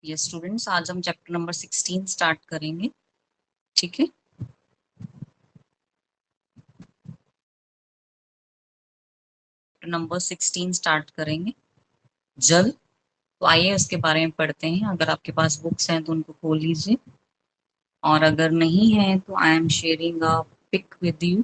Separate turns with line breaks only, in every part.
ये स्टूडेंट्स आज हम चैप्टर नंबर 16 स्टार्ट करेंगे। ठीक है, चैप्टर नंबर 16 स्टार्ट करेंगे, जल। तो आइए उसके बारे में पढ़ते हैं। अगर आपके पास बुक्स हैं तो उनको खोल लीजिए, और अगर नहीं है तो I am sharing a pic with you.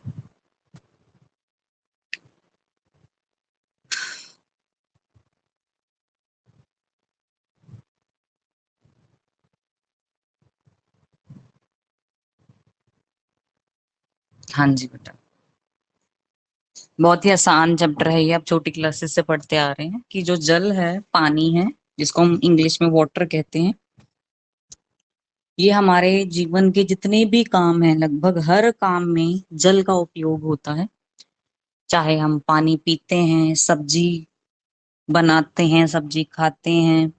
हाँ जी बेटा, बहुत ही आसान चैप्टर है ये, आप छोटी क्लासेस से पढ़ते आ रहे हैं कि जो जल है, पानी है, जिसको हम इंग्लिश में वाटर कहते हैं। ये हमारे जीवन के जितने भी काम हैं, लगभग हर काम में जल का उपयोग होता है। चाहे हम पानी पीते हैं, सब्जी बनाते हैं, सब्जी खाते हैं,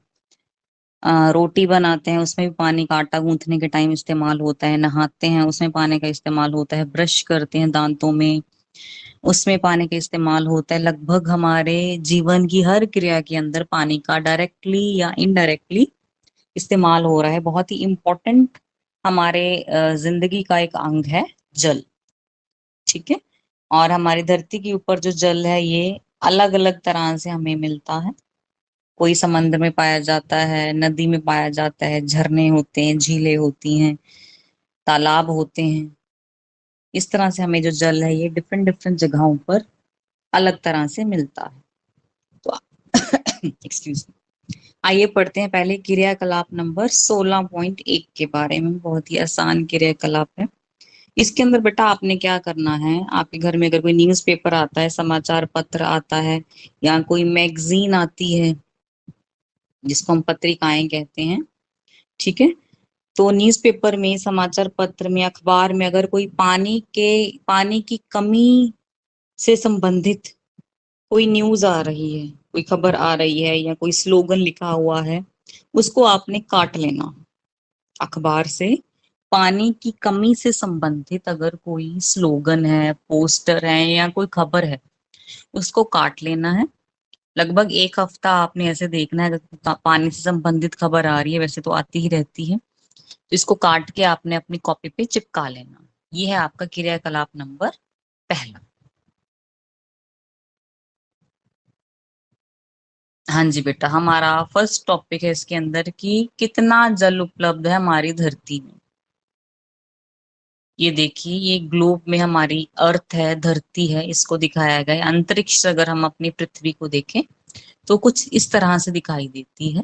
रोटी बनाते हैं, उसमें भी पानी का, आटा गूंथने के टाइम इस्तेमाल होता है, नहाते हैं उसमें पानी का इस्तेमाल होता है, ब्रश करते हैं दांतों में, उसमें पानी का इस्तेमाल होता है। लगभग हमारे जीवन की हर क्रिया के अंदर पानी का डायरेक्टली या इनडायरेक्टली इस्तेमाल हो रहा है। बहुत ही इम्पोर्टेंट हमारे जिंदगी का एक अंग है जल। ठीक है, और हमारी धरती के ऊपर जो जल है ये अलग अलग तरह से हमें मिलता है। कोई समंदर में पाया जाता है, नदी में पाया जाता है, झरने होते हैं, झीलें होती हैं, तालाब होते हैं। इस तरह से हमें जो जल है ये डिफरेंट डिफरेंट जगहों पर अलग तरह से मिलता है। तो एक्सक्यूज मी, आइए पढ़ते हैं पहले क्रियाकलाप नंबर 16.1 के बारे में। बहुत ही आसान क्रियाकलाप है। इसके अंदर बेटा आपने क्या करना है, आपके घर में अगर कोई न्यूज़पेपर आता है, समाचार पत्र आता है, या कोई मैगजीन आती है जिसको हम पत्रिकाएं कहते हैं, ठीक है, तो न्यूज़पेपर में, समाचार पत्र में, अखबार में अगर कोई पानी की कमी से संबंधित कोई न्यूज आ रही है, कोई खबर आ रही है, या कोई स्लोगन लिखा हुआ है, उसको आपने काट लेना। अखबार से पानी की कमी से संबंधित अगर कोई स्लोगन है, पोस्टर है, या कोई खबर है, उसको काट लेना है। लगभग एक हफ्ता आपने ऐसे देखना है। अगर पानी से संबंधित खबर आ रही है, वैसे तो आती ही रहती है, तो इसको काट के आपने अपनी कॉपी पे चिपका लेना। ये है आपका क्रियाकलाप नंबर पहला। हाँ जी बेटा, हमारा फर्स्ट टॉपिक है इसके अंदर कि कितना जल उपलब्ध है हमारी धरती में। ये देखिए, ये ग्लोब में हमारी अर्थ है, धरती है, इसको दिखाया गया है। अंतरिक्ष से अगर हम अपनी पृथ्वी को देखें तो कुछ इस तरह से दिखाई देती है।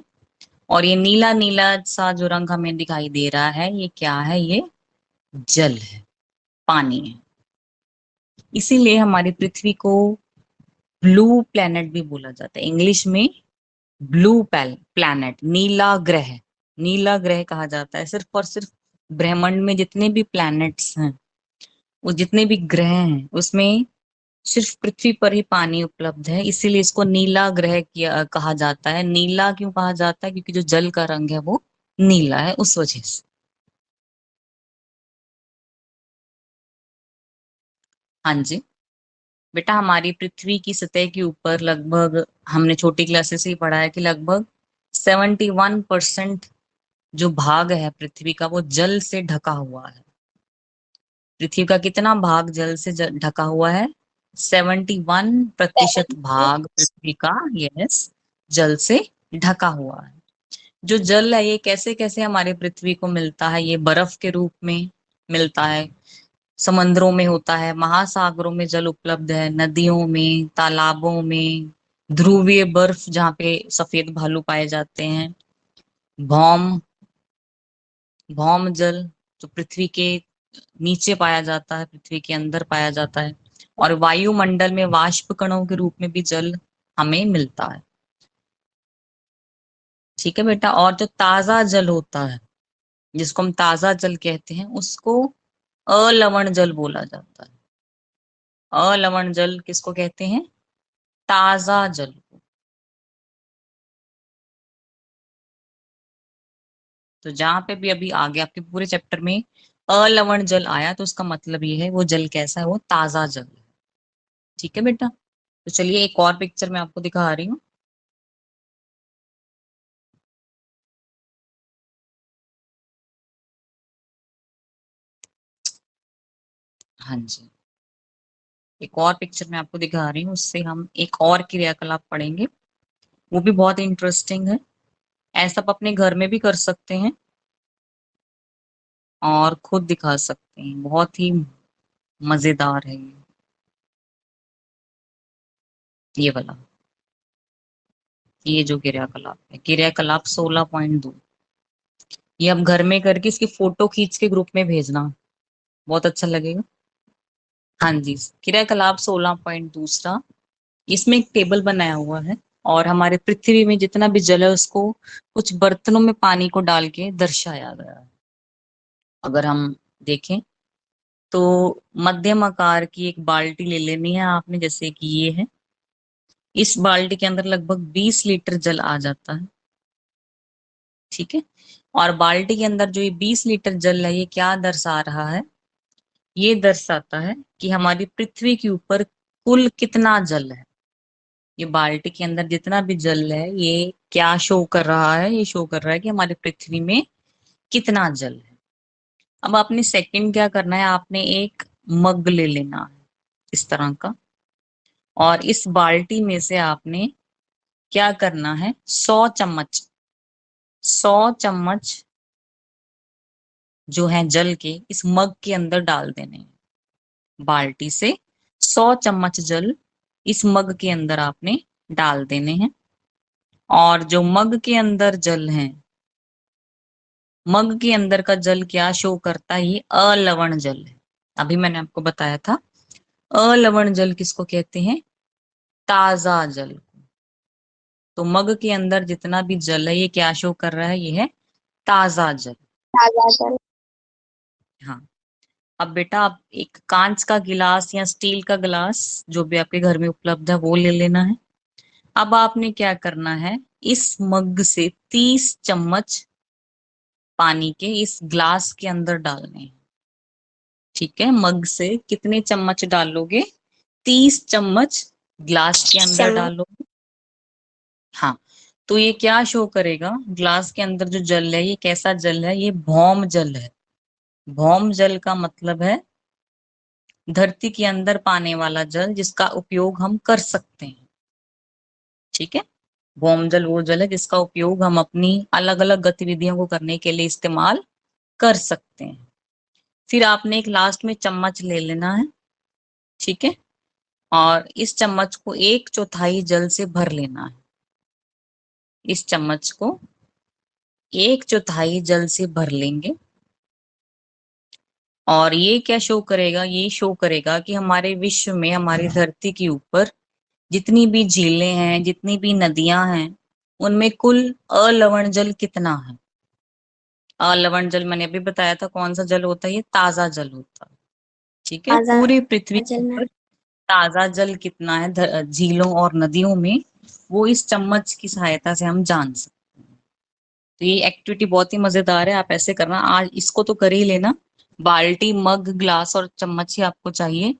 और ये नीला नीला सा जो रंग हमें दिखाई दे रहा है, ये क्या है? ये जल है, पानी है। इसीलिए हमारी पृथ्वी को ब्लू प्लेनेट भी बोला जाता है, इंग्लिश में ब्लू प्लैनेट, नीला ग्रह। नीला ग्रह कहा जाता है सिर्फ और सिर्फ ब्रह्मांड में जितने भी प्लैनेट्स हैं, वो जितने भी ग्रह हैं, उसमें सिर्फ पृथ्वी पर ही पानी उपलब्ध है। इसीलिए इसको नीला ग्रह किया कहा जाता है। नीला क्यों कहा जाता है? क्योंकि जो जल का रंग है वो नीला है, उस वजह से। हाँ जी बेटा, हमारी पृथ्वी की सतह के ऊपर लगभग, हमने छोटी क्लासेस से ही पढ़ा है कि लगभग 71% जो भाग है पृथ्वी का वो जल से ढका हुआ है। पृथ्वी का कितना भाग जल से ढका हुआ है? 71% भाग पृथ्वी का, यस, जल से ढका हुआ है। जो जल है ये कैसे कैसे हमारे पृथ्वी को मिलता है? ये बर्फ के रूप में मिलता है, समंदरों में होता है, महासागरों में जल उपलब्ध है, नदियों में, तालाबों में, ध्रुवीय बर्फ जहाँ पे सफेद भालू पाए जाते हैं, भौम भौम जल जो पृथ्वी के नीचे पाया जाता है, पृथ्वी के अंदर पाया जाता है, और वायुमंडल में वाष्प कणों के रूप में भी जल हमें मिलता है। ठीक है बेटा, और जो ताजा जल होता है, जिसको हम ताजा जल कहते हैं, उसको अलवण जल बोला जाता है। अलवण जल किसको कहते हैं? ताजा जल को। तो जहां पे भी अभी आगे आपके पूरे चैप्टर में अलवण जल आया, तो उसका मतलब ये है वो जल कैसा है? वो ताजा जल है। ठीक है बेटा, तो चलिए एक और पिक्चर मैं आपको दिखा रही हूँ। हाँ जी, एक और पिक्चर मैं आपको दिखा रही हूँ, उससे हम एक और क्रियाकलाप पढ़ेंगे, वो भी बहुत इंटरेस्टिंग है। ऐसा आप अपने घर में भी कर सकते हैं और खुद दिखा सकते हैं, बहुत ही मजेदार है ये वाला। ये जो क्रियाकलाप है, क्रियाकलाप 16.2, ये आप घर में करके इसकी फोटो खींच के ग्रुप में भेजना, बहुत अच्छा लगेगा। हाँ जी, क्रियाकलाप 16.2, इसमें एक टेबल बनाया हुआ है और हमारे पृथ्वी में जितना भी जल है उसको कुछ बर्तनों में पानी को डाल के दर्शाया गया है। अगर हम देखें तो मध्यम आकार की एक बाल्टी ले लेनी है आपने, जैसे कि ये है। इस बाल्टी के अंदर लगभग 20 लीटर जल आ जाता है, ठीक है। और बाल्टी के अंदर जो ये 20 लीटर जल है, ये क्या दर्शा रहा है? ये दर्शाता है कि हमारी पृथ्वी के ऊपर कुल कितना जल है। ये बाल्टी के अंदर जितना भी जल है, ये क्या शो कर रहा है? ये शो कर रहा है कि हमारी पृथ्वी में कितना जल है। अब आपने सेकंड क्या करना है, आपने एक मग ले लेना है इस तरह का, और इस बाल्टी में से आपने क्या करना है, 100 चम्मच, 100 चम्मच जो है जल के इस मग के अंदर डाल देने हैं। बाल्टी से 100 चम्मच जल इस मग के अंदर आपने डाल देने हैं। और जो मग के अंदर जल है, मग के अंदर का जल क्या शो करता है? ये अलवण जल है। अभी मैंने आपको बताया था, अलवण जल किसको कहते हैं? ताजा जल। तो मग के अंदर जितना भी जल है, ये क्या शो कर रहा है? ये है ताजा जल।
ताजा जल।
हाँ। अब बेटा आप एक कांच का गिलास या स्टील का गिलास, जो भी आपके घर में उपलब्ध है, वो ले लेना है। अब आपने क्या करना है, इस मग से 30 चम्मच पानी के इस ग्लास के अंदर डालने हैं, ठीक है। मग से कितने चम्मच डालोगे? 30 चम्मच ग्लास के अंदर
चम्मच।
डालोगे। हाँ। तो ये क्या शो करेगा? ग्लास के अंदर जो जल है, ये कैसा जल है? ये भौम जल है। भौम जल का मतलब है धरती के अंदर पाने वाला जल, जिसका उपयोग हम कर सकते हैं, ठीक है। भौम जल वो जल है जिसका उपयोग हम अपनी अलग अलग गतिविधियों को करने के लिए इस्तेमाल कर सकते हैं। फिर आपने एक लास्ट में चम्मच ले लेना है, ठीक है। और इस चम्मच को 1/4 जल से भर लेना है। इस चम्मच को 1/4 जल से भर लेंगे। और ये क्या शो करेगा? ये शो करेगा कि हमारे विश्व में, हमारी धरती के ऊपर जितनी भी झीलें हैं, जितनी भी नदियां हैं, उनमें कुल अलवण जल कितना है। अलवण जल मैंने अभी बताया था कौन सा जल होता है, ये ताजा जल होता है, ठीक है।
ताजा
पूरी पृथ्वी के
जल में।
ऊपर ताजा जल कितना है झीलों और नदियों में, वो इस चम्मच की सहायता से हम जान सकते हैं। तो ये एक्टिविटी बहुत ही मजेदार है, आप ऐसे करना। आज इसको तो कर ही लेना। बाल्टी, मग, ग्लास और चम्मच ही आपको चाहिए।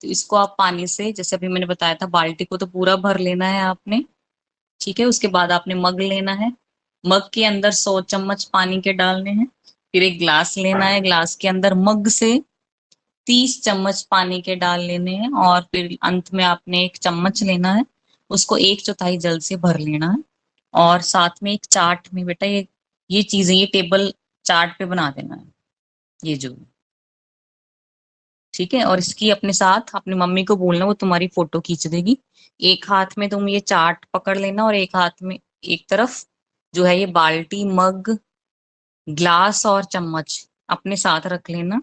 तो इसको आप पानी से, जैसे अभी मैंने बताया था, बाल्टी को तो पूरा भर लेना है आपने, ठीक है। उसके बाद आपने मग लेना है, मग के अंदर 100 चम्मच पानी के डालने हैं। फिर एक ग्लास लेना है, ग्लास के अंदर मग से 30 चम्मच पानी के डाल लेने हैं। और फिर अंत में आपने एक चम्मच लेना है, उसको 1/4 जल से भर लेना है। और साथ में एक चार्ट में बेटा ये चीजें, ये टेबल चार्ट पे बना देना है, ये जो, ठीक है। और इसकी अपने साथ अपनी मम्मी को बोलना, वो तुम्हारी फोटो खींच देगी। एक हाथ में तुम ये चार्ट पकड़ लेना और एक हाथ में, एक तरफ जो है ये बाल्टी, मग, ग्लास और चम्मच अपने साथ रख लेना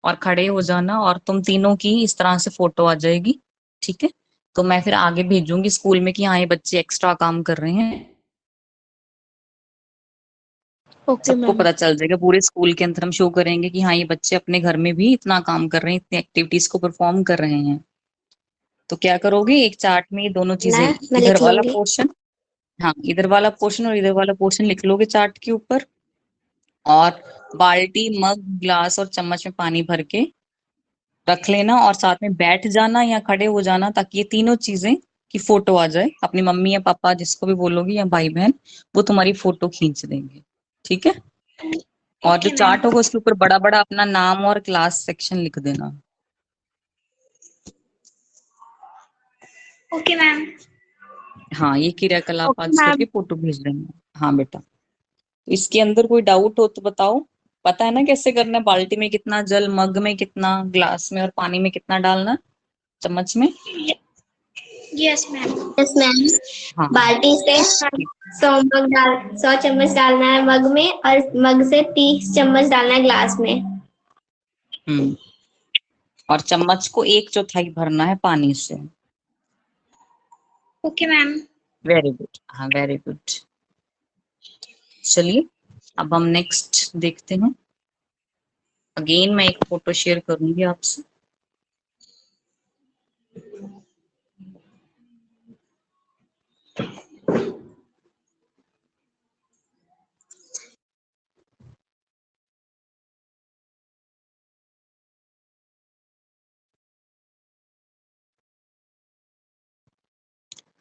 और खड़े हो जाना, और तुम तीनों की इस तरह से फोटो आ जाएगी, ठीक है। तो मैं फिर आगे भेजूंगी स्कूल में कि हाँ ये बच्चे एक्स्ट्रा काम कर रहे हैं,
ओके
सबको
मैम।
पता चल जाएगा। पूरे स्कूल के अंदर हम शो करेंगे कि हाँ ये बच्चे अपने घर में भी इतना काम कर रहे हैं, इतनी एक्टिविटीज को परफॉर्म कर रहे हैं। तो क्या करोगे, एक चार्ट में ये दोनों चीजें,
मैं
इधर
लिख
वाला
लूंगी।
पोर्शन, हाँ इधर वाला पोर्शन और इधर वाला पोर्शन लिख लोगे चार्ट के ऊपर। और बाल्टी, मग, ग्लास और चम्मच में पानी भर के रख लेना और साथ में बैठ जाना या खड़े हो जाना, ताकि ये तीनों चीजें की फोटो आ जाए। अपनी मम्मी या पापा जिसको भी बोलोगी या भाई बहन, वो तुम्हारी फोटो खींच देंगे, ठीक है। और जो
ओके मैम।
चार्ट होगा उसके ऊपर बड़ा बड़ा अपना नाम और क्लास सेक्शन लिख देना।
Okay ma'am.
हाँ, ये क्रियाकलाप
ओके
आज
मैम।
करके फोटो भेज रहे हैं। हाँ बेटा, तो इसके अंदर कोई डाउट हो तो बताओ। पता है ना कैसे करना है? बाल्टी में कितना जल, मग में कितना, ग्लास में और पानी में कितना डालना, चम्मच में?
Yes ma'am. Yes ma'am.
हाँ
बाल्टी से
ठीक।
100 चम्मच डालना है मग में, और मग से 30 चम्मच डालना है ग्लास में।
हम्म। और चम्मच को एक चौथाई भरना है पानी से।
Okay ma'am.
वेरी गुड, हाँ वेरी गुड। चलिए, अब हम नेक्स्ट देखते हैं। अगेन मैं एक फोटो शेयर करूंगी आपसे।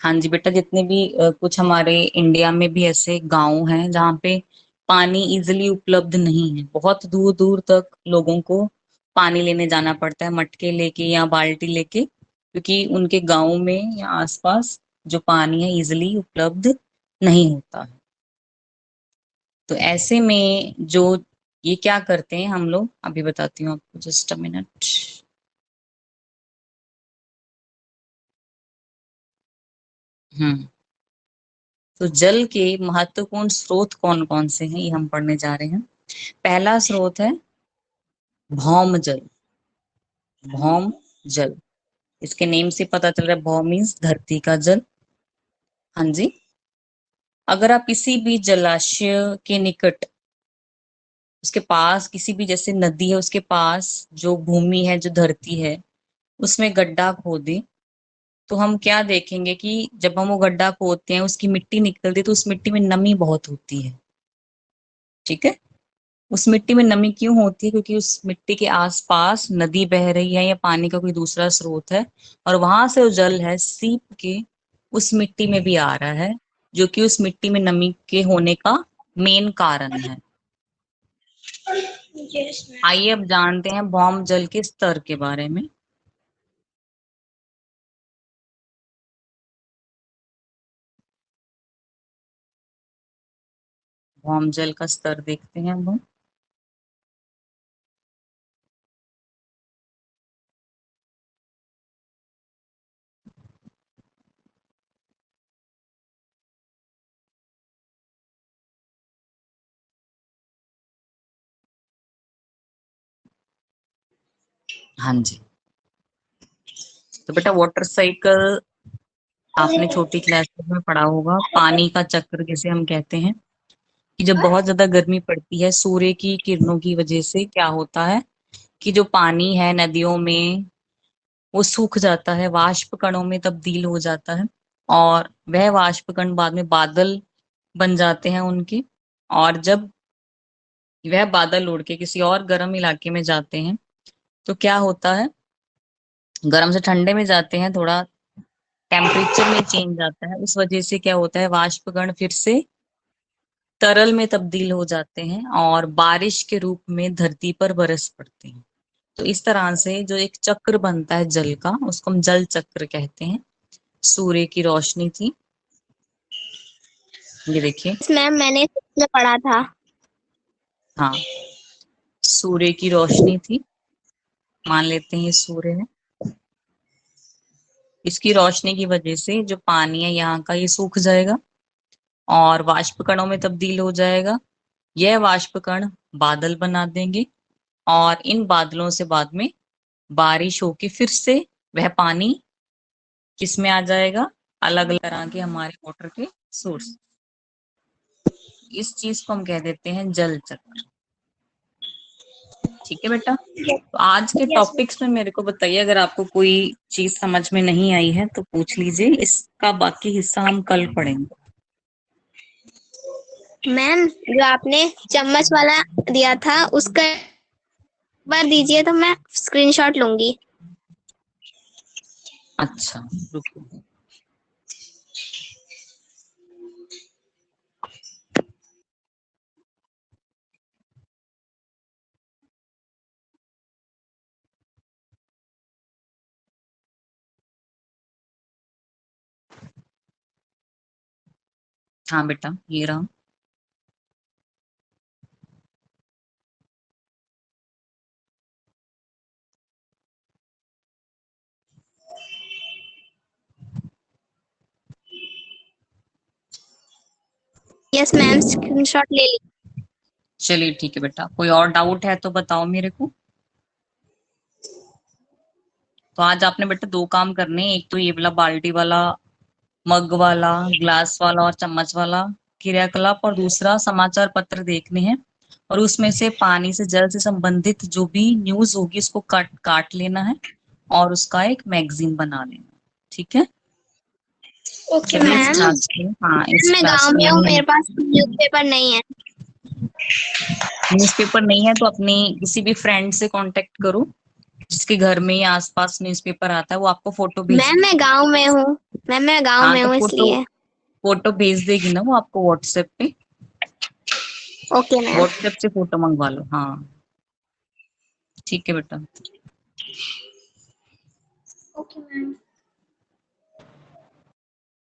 हाँ जी बेटा, जितने भी कुछ हमारे इंडिया में भी ऐसे गांव हैं जहाँ पे पानी इजिली उपलब्ध नहीं है। बहुत दूर दूर तक लोगों को पानी लेने जाना पड़ता है, मटके लेके या बाल्टी लेके, क्योंकि उनके गांव में या आसपास जो पानी है इजिली उपलब्ध नहीं होता है। तो ऐसे में जो ये क्या करते हैं हम लोग, अभी बताती हूँ आपको, जस्ट अ मिनट। हम्म। तो जल के महत्वपूर्ण स्रोत कौन कौन से हैं, ये हम पढ़ने जा रहे हैं। पहला स्रोत है भौम जल। भौम जल, इसके नेम से पता चल रहा है, भौम मीन्स धरती का जल। हाँ जी। अगर आप किसी भी जलाशय के निकट, उसके पास किसी भी, जैसे नदी है उसके पास जो भूमि है, जो धरती है, उसमें गड्ढा खोदे, तो हम क्या देखेंगे कि जब हम वो गड्ढा खोदते हैं, उसकी मिट्टी निकलती है, तो उस मिट्टी में नमी बहुत होती है। ठीक है। उस मिट्टी में नमी क्यों होती है? क्योंकि उस मिट्टी के आसपास नदी बह रही है या पानी का कोई दूसरा स्रोत है, और वहां से जो जल है सीप के उस मिट्टी में भी आ रहा है, जो कि उस मिट्टी में नमी के होने का मेन कारण है।
Yes ma'am.
आइए अब जानते हैं भौम जल के स्तर के बारे में। भौम जल का स्तर देखते हैं अब हम। हाँ जी। तो बेटा, वाटर साइकिल आपने छोटी क्लास में पढ़ा होगा। पानी का चक्र जिसे हम कहते हैं, कि जब बहुत ज्यादा गर्मी पड़ती है सूर्य की किरणों की वजह से, क्या होता है कि जो पानी है नदियों में वो सूख जाता है, वाष्प कणों में तब्दील हो जाता है, और वह वाष्प कण बाद में बादल बन जाते हैं उनके। और जब वह बादल उड़ के किसी और गर्म इलाके में जाते हैं, तो क्या होता है, गर्म से ठंडे में जाते हैं, थोड़ा टेम्परेचर में चेंज आता है, उस वजह से क्या होता है, वाष्प कण फिर से तरल में तब्दील हो जाते हैं और बारिश के रूप में धरती पर बरस पड़ते हैं। तो इस तरह से जो एक चक्र बनता है जल का, उसको हम जल चक्र कहते हैं। सूर्य की रोशनी थी, ये देखिए।
मैम मैंने इसमें पढ़ा था।
हाँ, सूर्य की रोशनी थी, मान लेते हैं ये सूर्य है। इसकी रोशनी की वजह से जो पानी है यहाँ का, ये सूख जाएगा और वाष्प कणों में तब्दील हो जाएगा। यह वाष्प कण बादल बना देंगे, और इन बादलों से बाद में बारिश होके फिर से वह पानी किस में आ जाएगा, अलग अलग तरह के हमारे वाटर के सोर्स। इस चीज को हम कह देते हैं जल चक्र। ठीक है बेटा। तो आज के
यस
टॉपिक्स में मेरे को बताइए, अगर आपको कोई चीज समझ में नहीं आई है तो पूछ लीजिए, इसका बाकी हिस्सा हम कल पढ़ेंगे।
मैम, जो आपने चम्मच वाला दिया था उसका एक बार दीजिए तो मैं स्क्रीनशॉट लूंगी।
अच्छा, रुको। हाँ बेटा, ये रहा।
यस मैम, स्क्रीनशॉट ले ली।
चलिए ठीक है बेटा, कोई और डाउट है तो बताओ मेरे को। तो आज आपने बेटा दो काम करने हैं, एक तो ये वाला बाल्टी वाला, मग वाला, ग्लास वाला और चम्मच वाला क्रियाकलाप, और दूसरा समाचार पत्र देखने हैं। और उसमें से पानी से, जल से संबंधित जो भी न्यूज होगी उसको काट काट लेना है और उसका एक मैगजीन बना लेना। ठीक है।
ओके
चलिए इस
मैम।
क्लास को, हाँ इस
मैं
क्लास
गांव
को
में हूँ,
यही।
मेरे पास न्यूज़पेपर नहीं है।
न्यूज़पेपर नहीं है तो अपनी किसी भी फ्रेंड से कांटेक्ट करो जिसके घर में या आसपास न्यूज़पेपर आता है, वो आपको फोटो भेज
मैम
देगी।
मैं गांव में हूँ। मैम मैं गांव
हाँ
में
तो
हूँ
फोटो,
इसलिए।
फोटो भेज देगी ना वो आपको व्हाट्सएप पे।
Okay ma'am.
व्हाट्सएप से फोटो मंगवा लो, हाँ। ठीक है बेटा।
Okay ma'am.